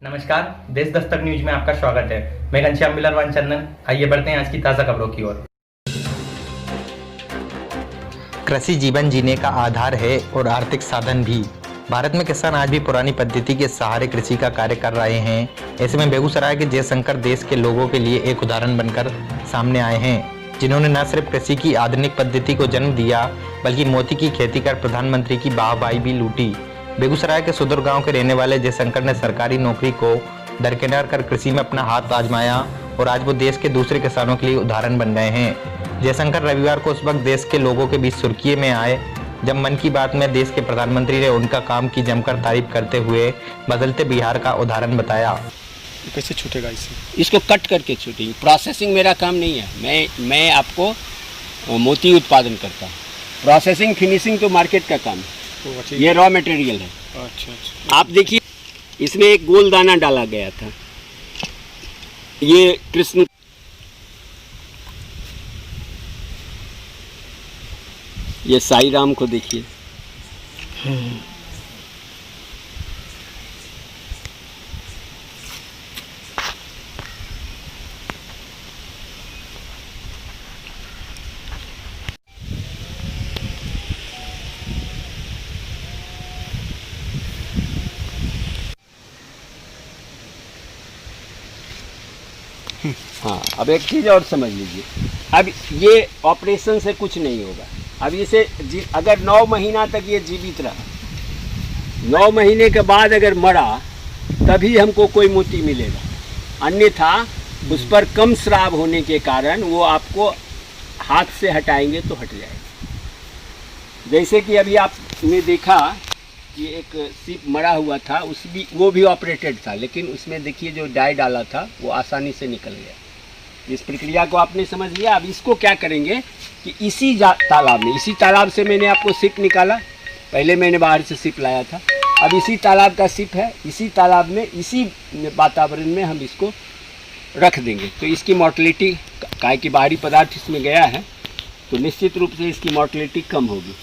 नमस्कार, देश दस्तक न्यूज में आपका स्वागत है। मैं घनश्याम मिलरवान चंदन। आइए बढ़ते हैं आज की ताज़ा खबरों की ओर। कृषि जीवन जीने का आधार है और आर्थिक साधन भी। भारत में किसान आज भी पुरानी पद्धति के सहारे कृषि का कार्य कर रहे हैं। ऐसे में बेगूसराय के जयशंकर देश के लोगों के लिए एक उदाहरण बनकर सामने आए हैं, जिन्होंने न सिर्फ कृषि की आधुनिक पद्धति को जन्म दिया, बल्कि मोती की खेती कर प्रधानमंत्री की वाहवाही भी लूटी। बेगूसराय के सुदूर गांव के रहने वाले जयशंकर ने सरकारी नौकरी को दरकिनार कर कृषि में अपना हाथ आजमाया और आज वो देश के दूसरे किसानों के लिए उदाहरण बन गए हैं। जयशंकर रविवार को उस वक्त देश के लोगों के बीच सुर्खिये में आए जब मन की बात में देश के प्रधानमंत्री ने उनका काम की जमकर तारीफ करते हुए बदलते बिहार का उदाहरण बताया। कैसे छूटेगा इससे? इसको कट करके छूटेगी। प्रोसेसिंग मेरा काम नहीं है। मैं आपको मोती उत्पादन करता हूँ। प्रोसेसिंग फिनिशिंग तो मार्केट का काम है। ये रॉ मटेरियल है। अच्छा। आप देखिए, इसमें एक गोल दाना डाला गया था। ये कृष्ण, ये साई राम को देखिए। हाँ, अब एक चीज़ और समझ लीजिए। अब ये ऑपरेशन से कुछ नहीं होगा। अब इसे अगर 9 महीना तक ये जीवित रहा, 9 महीने के बाद अगर मरा, तभी हमको कोई मोती मिलेगा। अन्यथा उस पर कम स्राव होने के कारण वो आपको हाथ से हटाएंगे तो हट जाएगा। जैसे कि अभी आपने देखा कि एक सीप मरा हुआ था, वो भी ऑपरेटेड था, लेकिन उसमें देखिए जो डाई डाला था वो आसानी से निकल गया। इस प्रक्रिया को आपने समझ लिया। अब इसको क्या करेंगे कि इसी तालाब से मैंने आपको सीप निकाला। पहले मैंने बाहर से सीप लाया था, अब इसी तालाब का सीप है। इसी तालाब में, इसी वातावरण में हम इसको रख देंगे तो इसकी मोर्टेलिटी, काहे कि बाहरी पदार्थ इसमें गया है, तो निश्चित रूप से इसकी मोर्टेलिटी कम होगी।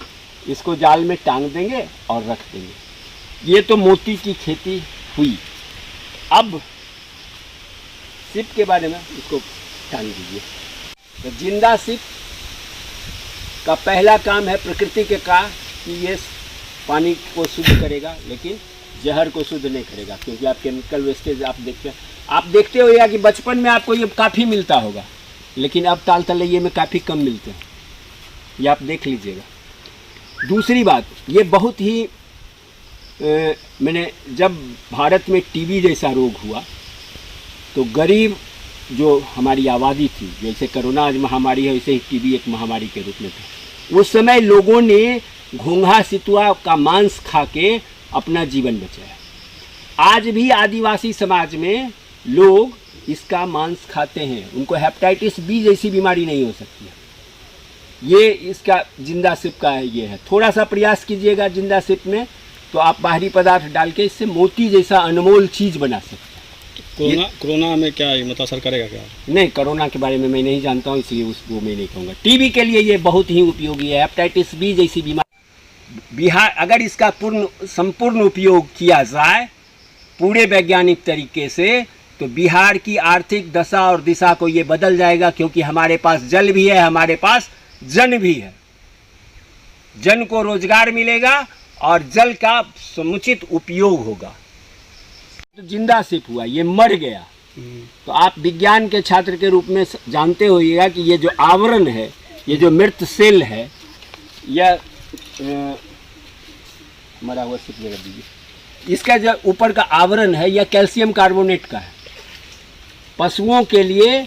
इसको जाल में टांग देंगे और रख देंगे। ये तो मोती की खेती हुई। अब सिप के बारे में इसको टांग दीजिए। तो जिंदा सिप का पहला काम है प्रकृति के का कि ये पानी को शुद्ध करेगा, लेकिन जहर को शुद्ध नहीं करेगा, क्योंकि आप केमिकल वेस्टेज आप देखते होगा कि बचपन में आपको ये काफ़ी मिलता होगा, लेकिन अब ताल तलैये में काफ़ी कम मिलते हैं। ये आप देख लीजिएगा। दूसरी बात, ये बहुत ही मैंने जब भारत में टीबी जैसा रोग हुआ तो गरीब जो हमारी आबादी थी, जैसे कोरोना आज महामारी है वैसे ही टीबी एक महामारी के रूप में था। उस समय लोगों ने घोंघा सितुआ का मांस खा के अपना जीवन बचाया। आज भी आदिवासी समाज में लोग इसका मांस खाते हैं। उनको हेपेटाइटिस बी जैसी बीमारी नहीं हो सकती है। ये इसका जिंदा सिप का है। ये है, थोड़ा सा प्रयास कीजिएगा जिंदा सिप में, तो आप बाहरी पदार्थ डाल के इससे मोती जैसा अनमोल चीज़ बना सकते हैं। कोरोना में क्या मतलब असर करेगा क्या? नहीं, कोरोना के बारे में मैं नहीं जानता हूँ, इसलिए उसको मैं नहीं कहूँगा। टीबी के लिए ये बहुत ही उपयोगी है। हेपेटाइटिस बी जैसी बीमारी, बिहार अगर इसका संपूर्ण उपयोग किया जाए पूरे वैज्ञानिक तरीके से, तो बिहार की आर्थिक दशा और दिशा को ये बदल जाएगा, क्योंकि हमारे पास जल भी है, हमारे पास जन भी है। जन को रोजगार मिलेगा और जल का समुचित उपयोग होगा। तो जिंदा सिप हुआ, ये मर गया। तो आप विज्ञान के छात्र के रूप में जानते होइएगा कि ये जो आवरण है, ये जो मृत सेल है, यह मरा हुआ सिप जगह दीजिए। इसका जो ऊपर का आवरण है, यह कैल्शियम कार्बोनेट का है। पशुओं के लिए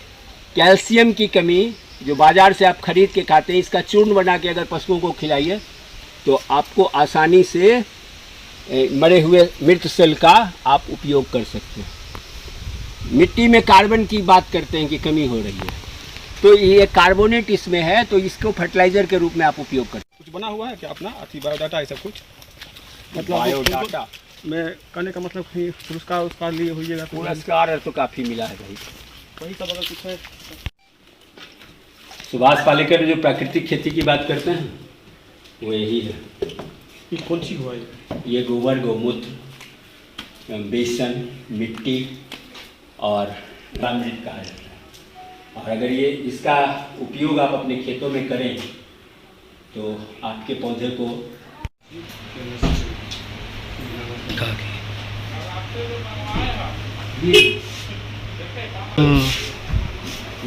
कैल्शियम की कमी, जो बाजार से आप खरीद के खाते हैं, इसका चूर्ण बना के अगर पशुओं को खिलाइए तो आपको आसानी से मरे हुए मृत सेल का आप उपयोग कर सकते हैं। मिट्टी में कार्बन की बात करते हैं कि कमी हो रही है, तो ये कार्बोनेट इसमें है, तो इसको फर्टिलाइजर के रूप में आप उपयोग करते हैं। कुछ बना हुआ है क्या अपना बायोडाटा है सब कुछ? मतलब बायोडाटा में करने का मतलब पुरस्कार उसका लिए होइएगा? पुरस्कार तो काफ़ी मिला है भाई। वही सब अगर कुछ है। सुभाष पालेकर जो प्राकृतिक खेती की बात करते हैं वो यही है। ये कौन सी हुआ है? ये गोबर गौमूत्र बेसन, मिट्टी और अमृत कहा जाता है। और अगर ये इसका उपयोग आप अपने खेतों में करें तो आपके पौधे को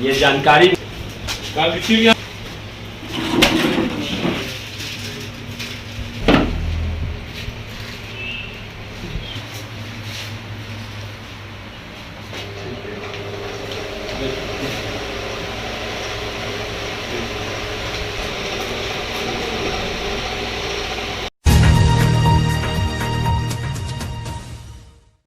ये जानकारी